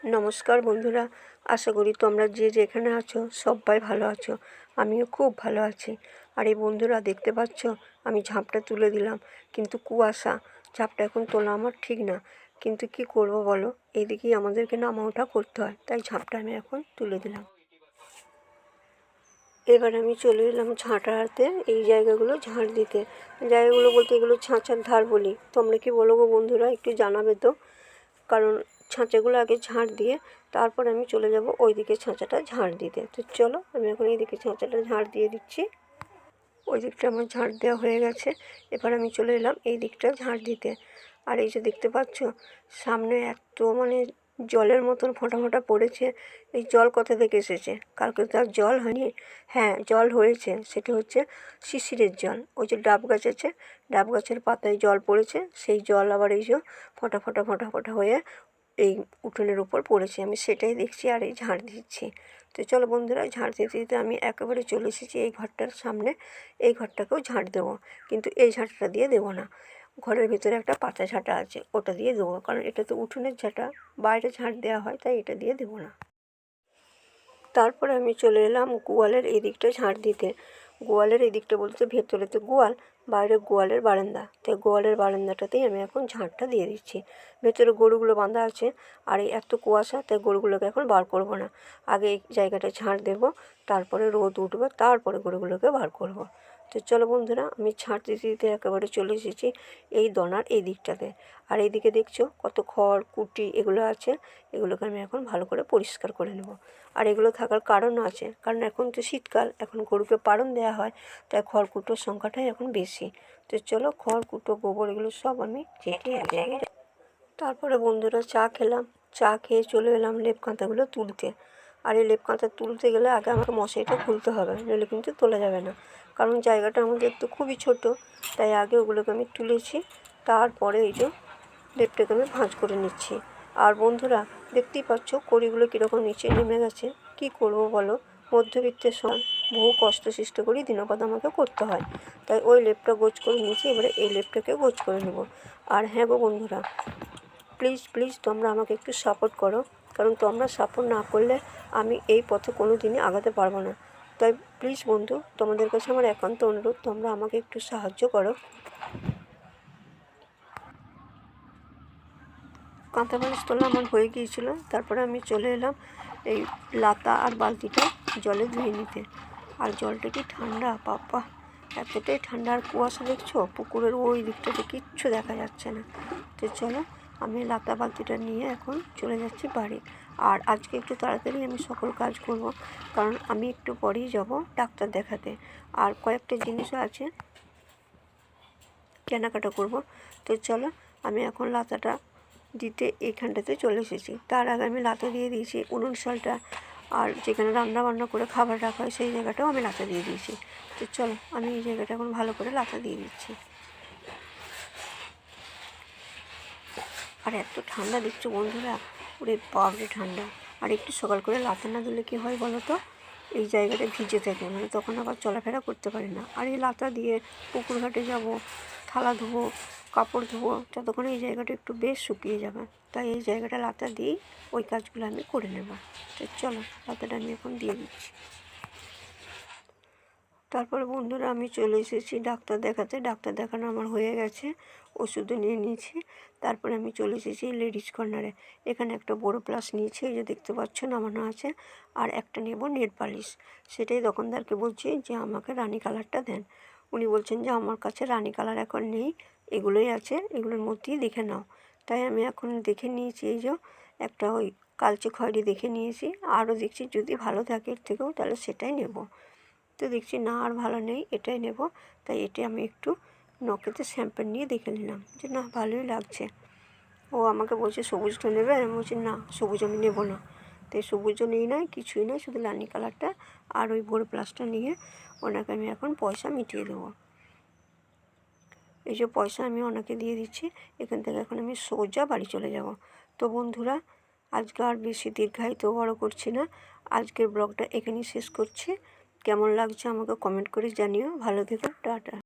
নমস্কার বন্ধুরা, আশা করি তোমরা যে যেখানে আছো সবাই ভালো আছো। আমিও খুব ভালো আছি। আর এই বন্ধুরা দেখতে পাচ্ছ আমি ঝাঁপটা তুলে দিলাম, কিন্তু কুয়াশা, ঝাঁপটা এখন তোলা আমার ঠিক না, কিন্তু কি করব বলো, এইদিকেই আমাদেরকে নামা ওঠা করতে হয়, তাই ঝাঁপটা আমি এখন তুলে দিলাম। এবার আমি চলে এলাম ঝাঁটাতে, এই জায়গাগুলো ঝাঁট দিতে। জায়গাগুলো বলতে এগুলো ছাঁচার ধার বলি, তোমরা কি বলো গো বন্ধুরা, একটু জানাবে তো। কারণ ছাঁচাগুলো আগে ঝাঁট দিয়ে তারপর আমি চলে যাব ওই দিকে ছাঁচাটা ঝাঁট দিতে। তো চলো আমি এখন এই দিকে ছাঁচাটা ঝাঁট দিয়ে দিচ্ছি। ওই দিকটা আমার ঝাঁট দেওয়া হয়ে গেছে, এবার আমি চলে এলাম এই দিকটা ঝাঁট দিতে। আর এই যে দেখতে পাচ্ছ সামনে এত জলের মতন ফোঁটা ফোঁটা পড়েছে। এই জল কোথা থেকে এসেছে? কালকে তো আর জল হয়নি। হ্যাঁ, জল হয়েছে, সেটা হচ্ছে শিশিরের জল। ওই যে ডাব গাছ আছে, ডাব গাছের পাতায় জল পড়েছে, সেই জল আবার এই যে ফোঁটা ফোঁটা ফোঁটা ফোঁটা হয়ে এই উঠোনের উপর পড়েছে, আমি সেটাই দেখছি আর এই ঝাঁট দিচ্ছি। তো চলো বন্ধুরা, ঝাঁট দিতে দিতে আমি একেবারে চলে এসেছি এই ঘরটার সামনে। এই ঘরটাকেও ঝাঁট দেবো, কিন্তু এই ঝাঁটটা দিয়ে দেবো না। ঘরের ভিতরে একটা পাতা ঝাঁটা আছে, ওটা দিয়ে দেবো, কারণ এটা তো উঠোনের ঝাঁটা, বাইরে ঝাঁট দেওয়া হয়, তাই এটা দিয়ে দেবো না। তারপরে আমি চলে এলাম গোয়ালের এই দিকটা ঝাঁট দিতে। গোয়ালের এই দিকটা বলতে ভেতরে তো গোয়াল, বাইরে গোয়ালের বারান্দা, তাই গোয়ালের বারান্দাটাতেই আমি এখন ঝাঁটটা দিয়ে দিচ্ছি। ভেতরে গরুগুলো বাঁধা আছে, আর এই এত কুয়াশা, তাই গরুগুলোকে এখন বার করব না। আগে এই জায়গাটা ঝাঁট দেবো, তারপরে রোদ উঠবে, তারপরে গরুগুলোকে বার করব। তো চলো বন্ধুরা, আমি ঝাঁট দিতে দিতে একেবারে চলে এসেছি এই দনার এই দিকটাতে। আর এইদিকে দেখছো কত খড় কুটি এগুলো আছে, এগুলোকে আমি এখন ভালো করে পরিষ্কার করে নেব। আর এগুলো থাকার কারণও আছে, কারণ এখন তো শীতকাল, এখন গরুকে পাড়ন দেওয়া হয়, তাই খড়কুটোর সংখ্যাটাই এখন বেশি। তো চলো খড়কুটো গোবর এগুলো সব আমি ছেঁটে এক জায়গায়। তারপরে বন্ধুরা চা খেলাম, চা খেয়ে চলে এলাম লেপ কাঁথাগুলো তুলতে। আর এই লেপ কাঁথা তুলতে গেলে আগে আমাকে মশারিটা খুলতে হবে, নইলে কিন্তু তোলা যাবে না, কারণ জায়গাটা আমাদের তো খুবই ছোট, তাই আগে ওগুলোকে আমি তুলেছি, তারপরে এই যে লেপটাকে আমি ভাঁজ করে নিচ্ছি। আর বন্ধুরা দেখতেই পাচ্ছ কড়িগুলো কীরকম নিচে নেমে গেছে। কি করব বলো, মধ্যবিত্তের সব বহু কষ্ট সৃষ্ট করেই দিনপদ আমাকে করতে হয়, তাই ওই লেপটা গোছ করে নিয়েছি, এবারে এই লেপটাকে গোছ করে নেব। আর হ্যাঁ গো বন্ধুরা, প্লিজ প্লিজ তোমরা আমাকে একটু সাপোর্ট করো, কারণ তোমরা সাপোর্ট না করলে আমি এই পথে কোনো দিনই আগাতে পারবো না। তাই প্লিজ বন্ধু, তোমাদের কাছে আমার একান্ত অনুরোধ, তোমরা আমাকে একটু সাহায্য করো। কাঁথা বালিশ তোলা আমার হয়ে গিয়েছিল, তারপরে আমি চলে এলাম এই লাতা আর বালতিটা জলে ধুয়ে নিতে। আর জলটা কি ঠান্ডা বাবা, এতটাই ঠান্ডা। আর কুয়াশা দেখছো, পুকুরের ওই দিকটাতে কিচ্ছু দেখা যাচ্ছে না। তো চলো আমি লাতা বালতিটা নিয়ে এখন চলে যাচ্ছি বাড়ি। আর আজকে একটু তাড়াতাড়ি আমি সকল কাজ করব, কারণ আমি একটু পরেই যাব ডাক্তার দেখাতে, আর কয়েকটা জিনিসও আছে কেনাকাটা করব। তো চলো আমি এখন লাতাটা দিতে এইখানটাতে চলে এসেছি। তার আগে আমি লাতা দিয়ে দিয়েছি উনুন শালটা, আর যেখানে রান্না বান্না করে খাবার রাখা হয় সেই জায়গাটাও আমি লাতা দিয়ে দিয়েছি। তো চলো আমি এই জায়গাটা এখন ভালো করে লাতা দিয়ে দিচ্ছি। আর এত ঠান্ডা দেখছো বন্ধুরা, ওরে বাপরে ঠান্ডা। আর একটু সকাল করে লাতা না দিলে কী হয় বলো তো, এই জায়গাটা ভিজে থাকে, তখন আবার চলাফেরা করতে পারি না। আর এই লাতা দিয়ে পুকুর ঘাটে যাব, থালা ধোবো, কাপড় ধোবো, ততক্ষণে এই জায়গাটা একটু বেশ শুকিয়ে যাবে, তাই এই জায়গাটা লাতা দিয়েই ওই কাজগুলো আমি করে নেব। তো চলো লাতাটা আমি এখন দিয়ে দিচ্ছি। তারপরে বন্ধুরা আমি চলে এসেছি ডাক্তার দেখাতে। ডাক্তার দেখানো আমার হয়ে গেছে, ওষুধও নিয়ে নিয়েছি। তারপরে আমি চলে এসেছি লেডিস কর্নারে। এখানে একটা বড় প্লাস নিয়েছি, এই যে দেখতে পাচ্ছ নামানো আছে। আর একটা নেব নেল পালিশ, সেটাই দোকানদারকে বলছি যে আমাকে রানি কালারটা দেন। উনি বলছেন যে আমার কাছে রানি কালার এখন নেই, এগুলোই আছে, এগুলোর মধ্যেই দেখে নাও। তাই আমি এখন দেখে নিয়েছি, এই যে একটা ওই কালচে খয়েরি দেখে নিয়েছি, আরও দেখছি যদি ভালো থাকে এর থেকেও, তাহলে সেটাই নেব। তো দেখছি না আর ভালো নেই, এটাই নেব। তাই এটা আমি একটু নখেতে শ্যাম্পেন নিয়ে দেখে নিলাম যে না ভালোই লাগছে। ও আমাকে বলছে সবুজটা নেবে, আমি বলছি না সবুজ আমি নেব না। তাই সবুজও নেই, নয় কিছুই নয়, শুধু লানি কালারটা আর ওই বড় প্লাসটা নিয়ে ওনাকে আমি এখন পয়সা মিটিয়ে দেবো। এই যে পয়সা আমি ওনাকে দিয়ে দিচ্ছি, এখান থেকে এখন আমি সোজা বাড়ি চলে যাব। তো বন্ধুরা আজকে আর বেশি দীর্ঘায়িত বড় করছি না, আজকের ব্লগটা এখানেই শেষ করছি। কেমন লাগছে আমাকে কমেন্ট করে জানিও। ভালো থেকো, টাটা।